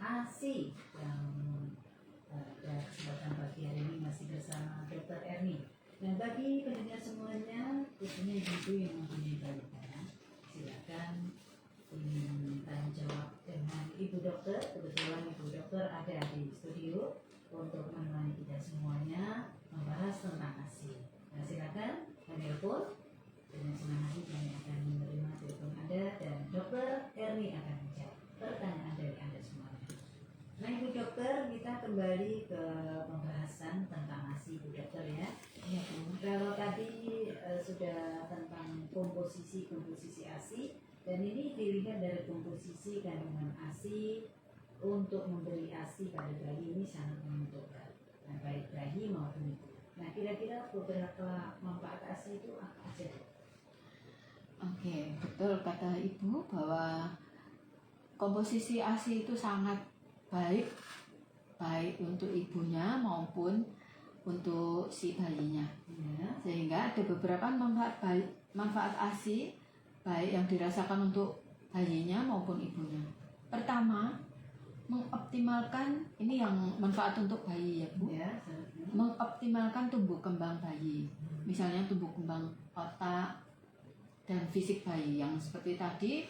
ASI yang pada kesempatan pagi hari ini masih bersama Dr. Erni. Nah, bagi pendengar semuanya, khususnya ibu yang mempunyai balita, silakan ingin tanya jawab dengan Ibu Dokter. Kebetulan Ibu Dokter ada di studio untuk menemani kita semuanya membahas tentang ASI. Nah, silakan menelpon. Dengan senang hati kami akan menerima telepon Anda dan Dr. Erni akan menjawab pertanyaan dari Anda semuanya. Nah, Ibu Dokter, kita kembali ke pembahasan tentang ASI, Ibu Dokter ya. Ya, Bu. Kalau tadi sudah tentang komposisi ASI, dan ini dilihat dari komposisi kandungan ASI untuk memberi ASI pada bayi ini sangat menentukan, nah, baik bayi maupun ibu. Nah, kira-kira beberapa manfaat ASI itu apa aja? Oke, betul kata Ibu bahwa komposisi ASI itu sangat baik untuk ibunya maupun untuk si bayinya. Ya. Sehingga ada beberapa manfaat ASI baik yang dirasakan untuk bayinya maupun ibunya. Pertama, mengoptimalkan, ini yang manfaat untuk bayi ya Bu. Ya. Mengoptimalkan tumbuh kembang bayi. Misalnya tumbuh kembang otak dan fisik bayi yang seperti tadi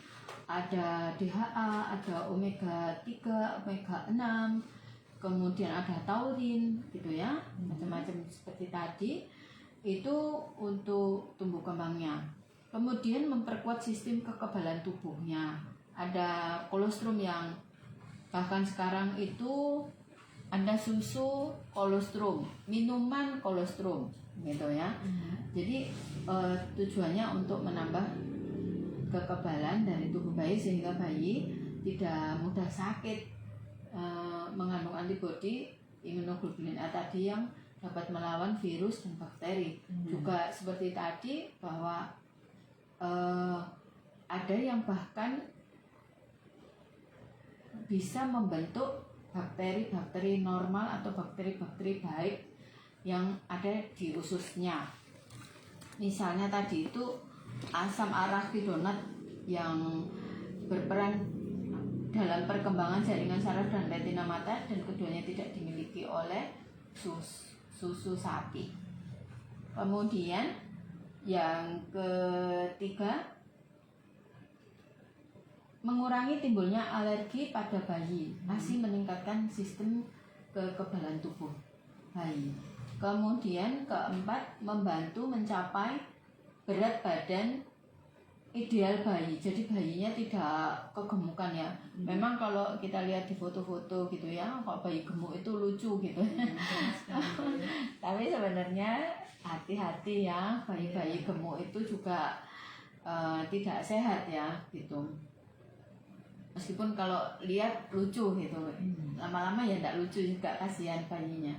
ada DHA, ada omega 3, omega 6, kemudian ada taurin gitu ya, macam-macam seperti tadi. Itu untuk tumbuh kembangnya. Kemudian memperkuat sistem kekebalan tubuhnya. Ada kolostrum yang bahkan sekarang itu ada susu kolostrum, minuman kolostrum gitu ya. Jadi tujuannya untuk menambah kekebalan dari tubuh bayi sehingga bayi tidak mudah sakit, mengandung antibodi imunoglobulin A tadi yang dapat melawan virus dan bakteri. Juga seperti tadi bahwa ada yang bahkan bisa membentuk bakteri-bakteri normal atau bakteri-bakteri baik yang ada di ususnya. Misalnya tadi itu asam arachidonat yang berperan dalam perkembangan jaringan saraf dan retina mata, dan keduanya tidak dimiliki oleh susu sapi. Kemudian yang ketiga, mengurangi timbulnya alergi pada bayi. ASI meningkatkan sistem kekebalan tubuh bayi. Kemudian keempat, membantu mencapai berat badan ideal bayi. Jadi bayinya tidak kegemukan ya. Memang kalau kita lihat di foto-foto gitu ya, kalau bayi gemuk itu lucu gitu. Tapi sebenarnya hati-hati ya, bayi-bayi gemuk itu juga tidak sehat ya gitu. Meskipun kalau lihat lucu gitu, lama-lama ya tidak lucu juga, kasihan bayinya.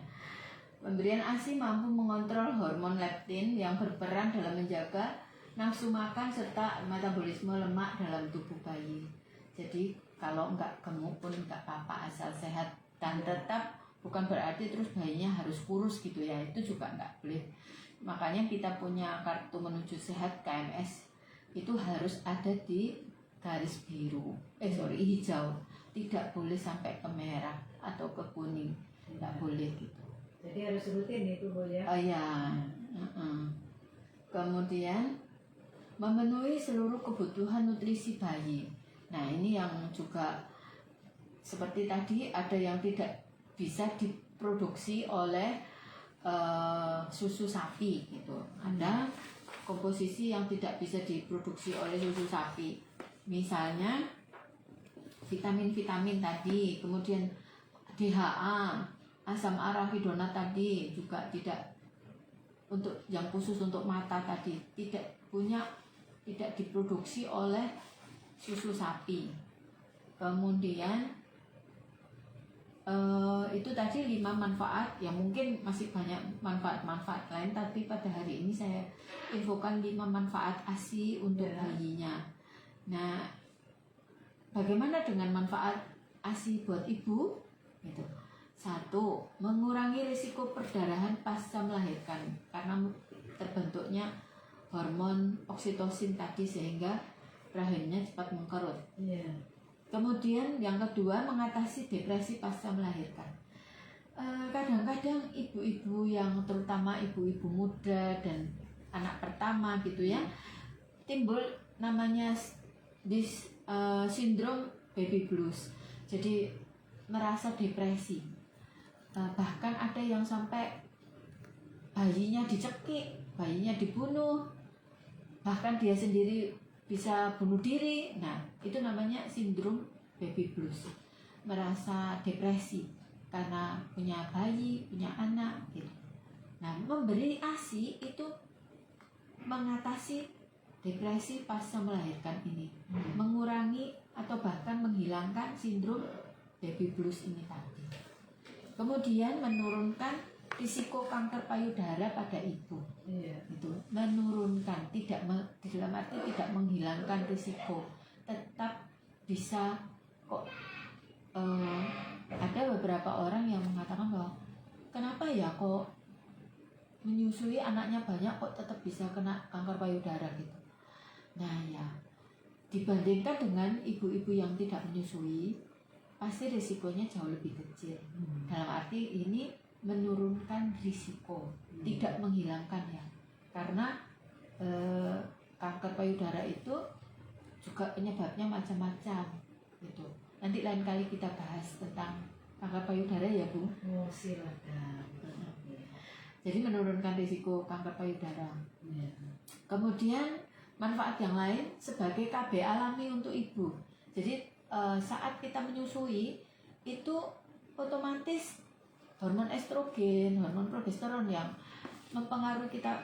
Pemberian ASI mampu mengontrol hormon leptin yang berperan dalam menjaga nafsu makan serta metabolisme lemak dalam tubuh bayi. Jadi kalau enggak gemuk pun enggak apa-apa, asal sehat, dan tetap bukan berarti terus bayinya harus kurus gitu ya, itu juga enggak boleh. Makanya kita punya kartu menuju sehat KMS itu harus ada di garis biru, hijau, tidak boleh sampai ke merah atau ke kuning, enggak boleh gitu. Jadi harus rutin itu Bu ya? Oh ya. Kemudian memenuhi seluruh kebutuhan nutrisi bayi. Nah ini yang juga seperti tadi, ada yang tidak bisa diproduksi oleh susu sapi gitu. Ada komposisi yang tidak bisa diproduksi oleh susu sapi. Misalnya vitamin-vitamin tadi, kemudian DHA, asam arachidonat tadi juga tidak, untuk yang khusus untuk mata tadi tidak diproduksi oleh susu sapi. Kemudian itu tadi 5 manfaat, yang mungkin masih banyak manfaat-manfaat lain, tapi pada hari ini saya infokan 5 manfaat ASI untuk bayinya. Nah, bagaimana dengan manfaat ASI buat ibu? Gitu. 1, mengurangi risiko perdarahan pasca melahirkan karena terbentuknya hormon oksitosin tadi sehingga rahimnya cepat mengkerut. Kemudian yang kedua, mengatasi depresi pasca melahirkan. Kadang-kadang ibu-ibu yang terutama ibu-ibu muda dan anak pertama gitu ya, timbul namanya sindrom baby blues. Jadi merasa depresi. Bahkan ada yang sampai bayinya dicekik, bayinya dibunuh, bahkan dia sendiri bisa bunuh diri. Nah, itu namanya sindrom baby blues. Merasa depresi karena punya bayi, punya anak gitu. Nah, memberi ASI itu mengatasi depresi pasca melahirkan ini, mengurangi atau bahkan menghilangkan sindrom baby blues ini tadi. Kemudian menurunkan risiko kanker payudara pada ibu. Itu menurunkan, dalam arti tidak menghilangkan risiko, tetap bisa kok. Ada beberapa orang yang mengatakan bahwa kenapa ya kok menyusui anaknya banyak kok tetap bisa kena kanker payudara gitu. Nah ya, dibandingkan dengan ibu-ibu yang tidak menyusui, pasti risikonya jauh lebih kecil. Dalam arti ini menurunkan risiko, tidak menghilangkan ya. Karena kanker payudara itu juga penyebabnya macam-macam gitu. Nanti lain kali kita bahas tentang kanker payudara ya Bu. Oh silakan. Jadi menurunkan risiko kanker payudara. Kemudian manfaat yang lain sebagai KB alami untuk ibu. Jadi saat kita menyusui itu otomatis hormon estrogen, hormon progesteron yang mempengaruhi kita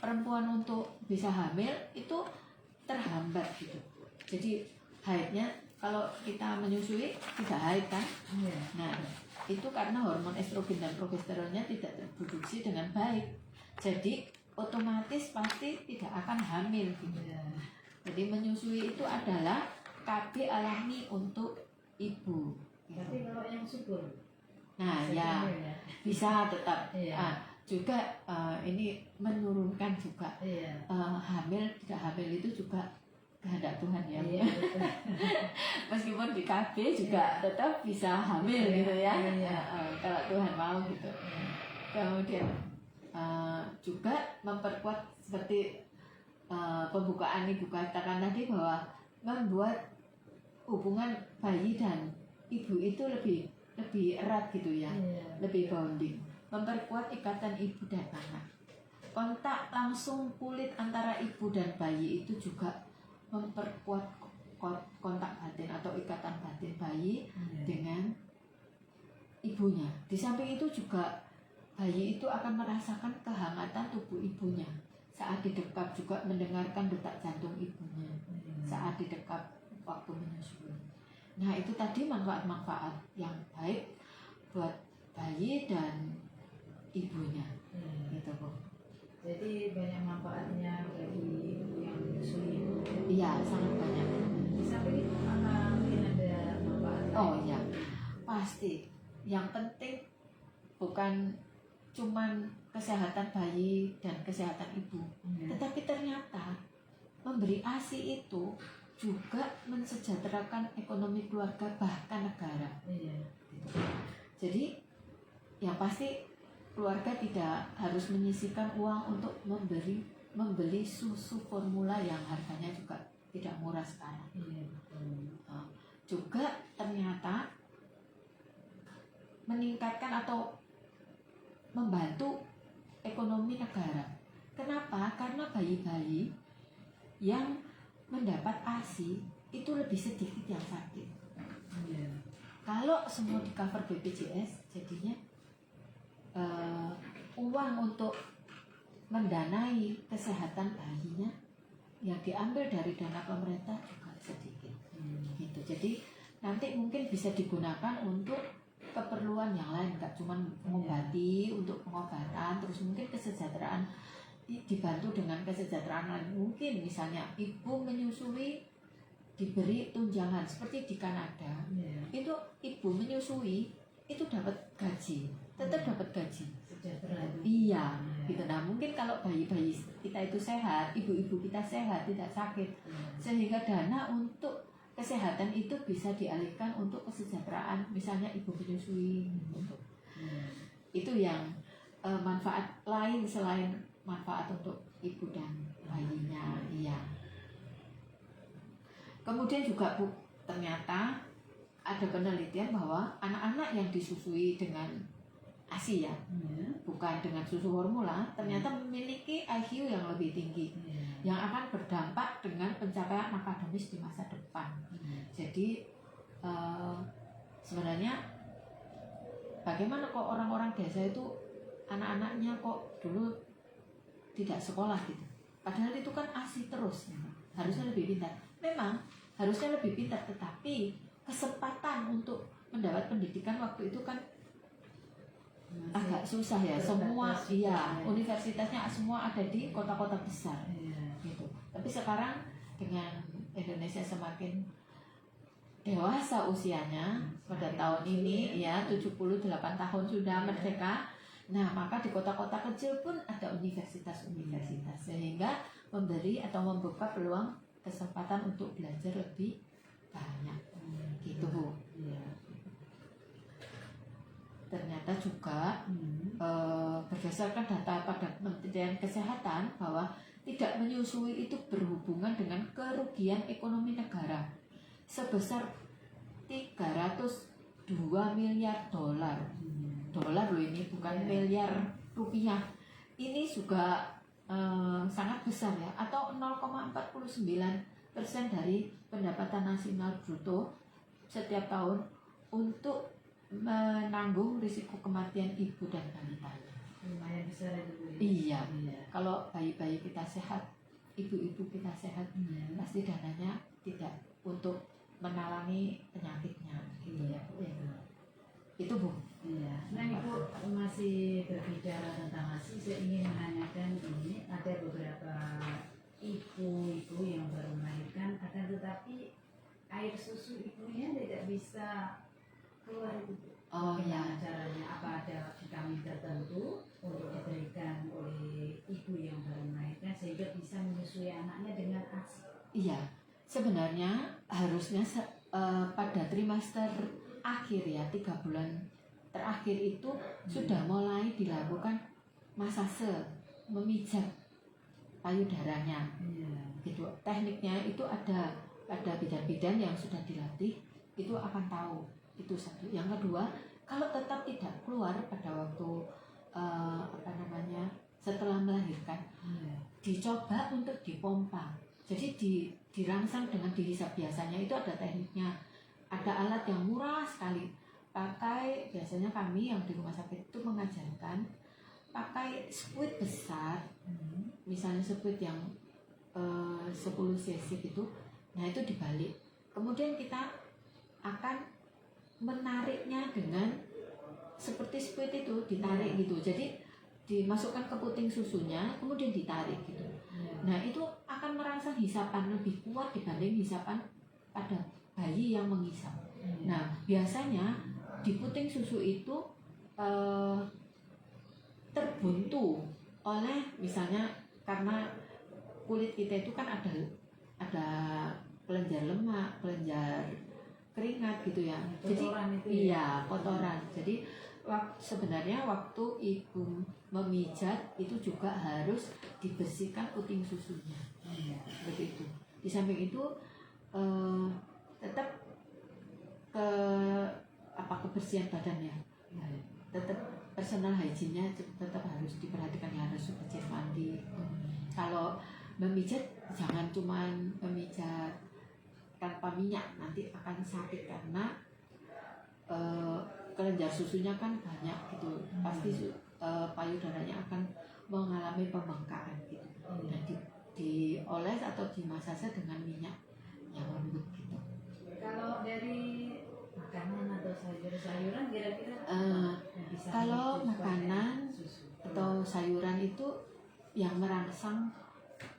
perempuan untuk bisa hamil itu terhambat gitu. Jadi haidnya kalau kita menyusui tidak haid kan? Nah itu karena hormon estrogen dan progesteronnya tidak terproduksi dengan baik. Jadi otomatis pasti tidak akan hamil gitu. Jadi menyusui itu adalah KB alami untuk ibu. Tapi kalau yang subur, nah ya bisa tetap. Juga ini menurunkan juga hamil tidak hamil itu juga kehendak Tuhan ya. Meskipun di KB juga tetap bisa hamil gitu ya. Kalau Tuhan mau gitu. Kemudian juga memperkuat seperti pembukaan ibu katakan tadi bahwa membuat hubungan bayi dan ibu itu lebih erat gitu ya, lebih bonding, memperkuat ikatan ibu dan anak. Kontak langsung kulit antara ibu dan bayi itu juga memperkuat kontak batin atau ikatan batin bayi dengan ibunya. Di samping itu juga bayi itu akan merasakan kehangatan tubuh ibunya saat didekap, juga mendengarkan detak jantung ibunya saat didekap waktu menyusui. Nah itu tadi manfaat-manfaat yang baik buat bayi dan ibunya gitu Bu. Jadi banyak manfaatnya bagi ibu yang menyusui. Iya sangat banyak. Di samping itu apakah mungkin ada manfaat? Oh ya pasti. Yang penting bukan cuman kesehatan bayi dan kesehatan ibu, tetapi ternyata memberi ASI itu juga mensejahterakan ekonomi keluarga bahkan negara. Jadi yang pasti keluarga tidak harus menyisihkan uang untuk membeli susu formula yang harganya juga tidak murah sekarang. Juga ternyata meningkatkan atau membantu ekonomi negara. Kenapa? Karena bayi-bayi yang mendapat ASI itu lebih sedikit yang sakit. Kalau semua di cover BPJS, jadinya uang untuk mendanai kesehatan bayinya yang diambil dari dana pemerintah juga sedikit. Gitu. Jadi nanti mungkin bisa digunakan untuk keperluan yang lain, nggak cuma mengobati untuk pengobatan, terus mungkin kesejahteraan dibantu dengan kesejahteraan lain. Mungkin misalnya ibu menyusui diberi tunjangan seperti di Kanada. Itu ibu menyusui itu dapat gaji, tetap dapat gaji. Iya, gitu. Nah mungkin kalau bayi-bayi kita itu sehat, ibu-ibu kita sehat, tidak sakit, sehingga dana untuk kesehatan itu bisa dialihkan untuk kesejahteraan, misalnya ibu menyusui. Itu yang manfaat lain selain manfaat untuk ibu dan bayinya. Iya. Kemudian juga Bu, ternyata ada penelitian bahwa anak-anak yang disusui dengan ASI ya, bukan dengan susu formula, ternyata memiliki IQ yang lebih tinggi, yang akan berdampak dengan pencapaian akademis di masa depan. Jadi sebenarnya bagaimana kok orang-orang desa itu anak-anaknya kok dulu tidak sekolah gitu, padahal itu kan ASI terus, harusnya lebih pintar. Memang harusnya lebih pintar, tetapi kesempatan untuk mendapat pendidikan waktu itu kan agak susah ya. Semua universitasnya semua ada di kota-kota besar gitu. Tapi sekarang dengan Indonesia semakin dewasa usianya, pada tahun ini ya 78 tahun sudah merdeka. Nah, maka di kota-kota kecil pun ada universitas-universitas, sehingga memberi atau membuka peluang kesempatan untuk belajar lebih banyak gitu Bu. Ternyata juga berdasarkan data pada Kementerian Kesehatan bahwa tidak menyusui itu berhubungan dengan kerugian ekonomi negara sebesar 302 miliar dolar. Dolar loh ini, bukan miliar rupiah. Ini juga sangat besar ya, atau 0,49% dari pendapatan nasional bruto setiap tahun untuk menanggung risiko kematian ibu dan balitanya. Lumayan besar itu Bu. Iya. Kalau bayi-bayi kita sehat, ibu-ibu kita sehat, pasti dananya tidak untuk menalangi penyakitnya gitu ya Bu. Itu Bu. Iya. Nah Ibu masih berbicara tentang ASI, saya ingin menanyakan ini, ada beberapa ibu-ibu yang baru melahirkan, akan tetapi air susu ibunya tidak bisa keluar itu. Oh ya. Caranya apa, ada vitamin tertentu untuk diberikan oleh ibu yang baru melahirkan sehingga bisa menyusui anaknya dengan ASI? Iya. Sebenarnya harusnya pada trimester akhir ya, 3 bulan terakhir itu sudah mulai dilakukan masase, memijat payudaranya. Gitu. Tekniknya itu ada bidan-bidan yang sudah dilatih, itu akan tahu. Itu satu. Yang kedua, kalau tetap tidak keluar pada waktu setelah melahirkan, dicoba untuk dipompa. Jadi dirangsang dengan dihisap. Biasanya itu ada tekniknya, ada alat yang murah sekali. Biasanya kami yang di rumah sakit itu mengajarkan pakai squid besar, misalnya squid yang 10 cc gitu. Nah itu dibalik, kemudian kita akan menariknya dengan seperti squid itu ditarik gitu. Jadi dimasukkan ke puting susunya, kemudian ditarik gitu. Nah itu akan merangsang hisapan lebih kuat dibanding hisapan pada bayi yang menghisap. Nah biasanya di puting susu itu terbuntu oleh, misalnya karena kulit kita itu kan ada kelenjar lemak, kelenjar keringat gitu ya. Kotoran Jadi itu iya, kotoran. Jadi sebenarnya waktu ibu memijat itu juga harus dibersihkan puting susunya. Begitu. Di samping itu tetap kebersihan badan ya. Tetap personal hygiene-nya tetap harus diperhatikan ya, harus bersih mandi. Kalau memijat jangan cuman memijat tanpa minyak, nanti akan sakit karena kelenjar susunya kan banyak gitu, pasti payudaranya akan mengalami pembengkakan gitu. Nah, dioles atau dimasase dengan minyak yang lembut gitu. Kalau dari makanan atau sayur-sayuran kira-kira bisa kalau memicu makanan susu atau sayuran itu yang merangsang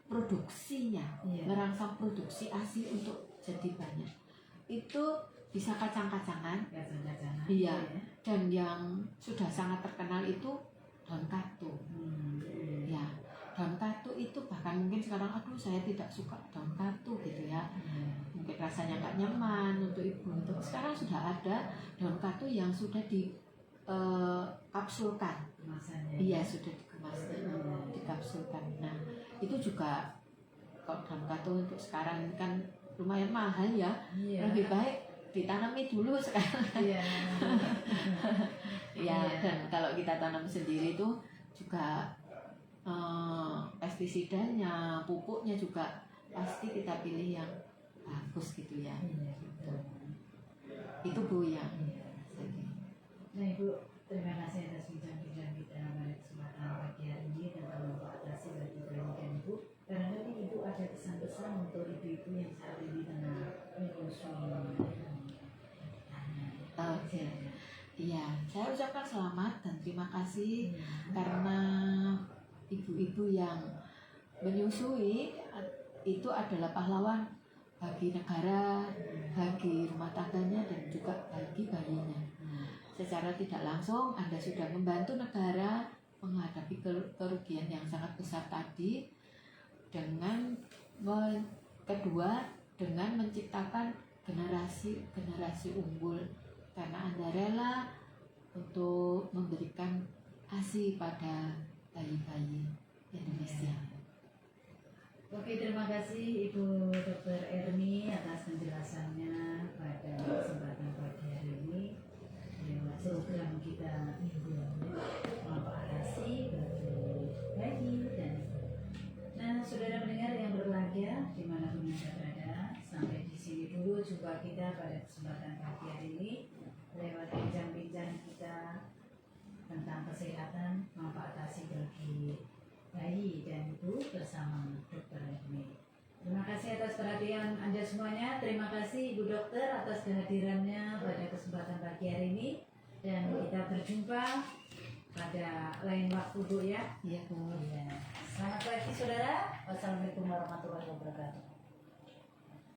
produksinya, merangsang produksi ASI untuk jadi banyak. Itu bisa kacang-kacangan. Iya. Dan yang sudah sangat terkenal itu daun katu. Ya, daun katu itu bahkan mungkin sekarang aduh saya tidak suka daun katu gitu ya. Mungkin rasanya nggak nyaman untuk ibu. Untuk sekarang sudah ada daun katu yang sudah di kapsulkan. Kemasannya. Iya, sudah dikemas, dikapsulkan. Nah, itu juga kalau daun katu untuk sekarang ini kan lumayan mahal ya. Iya. Lebih baik ditanami dulu sekarang. Iya. Ya, Iya. dan kalau kita tanam sendiri itu juga pestisidanya, pupuknya juga pasti kita pilih yang bagus gitu ya. Iya, betul. Itu Bu yang Iya. Nah Ibu, terima kasih atas bincang-bincang kita pada kesempatan pagi hari ini tentang manfaat ASI bagi bayi dan ibu. Barangkali Ibu ada pesan-pesan untuk ibu-ibu yang saat ini tengah menyusui. Oke. Iya, saya ucapkan selamat dan terima kasih Iya. karena ibu-ibu yang menyusui itu adalah pahlawan bagi negara, bagi rumah tangganya dan juga bagi bayinya. Secara tidak langsung Anda sudah membantu negara menghadapi kerugian yang sangat besar tadi dengan kedua dengan menciptakan generasi unggul karena Anda rela untuk memberikan ASI pada bayi-bayi Indonesia. Oke, terima kasih Ibu Dr. Erni atas penjelasannya pada kesempatan pagi hari ini. Lewat program kita manfaat ASI bagi bayi dan ibu. Nah, saudara pendengar yang berbahagia dimanapun Anda berada, sampai di sini dulu jumpa kita pada kesempatan pagi hari ini lewat bincang-bincang kita tentang kesehatan manfaat ASI bagi bayi dan ibu bersama Dr. Erni. Terima kasih atas perhatian Anda semuanya. Terima kasih Ibu Dokter atas kehadirannya pada kesempatan pagi hari ini. Dan kita berjumpa pada lain waktu Bu ya. Iya Bu. Selamat pagi saudara. Wassalamualaikum warahmatullahi wabarakatuh.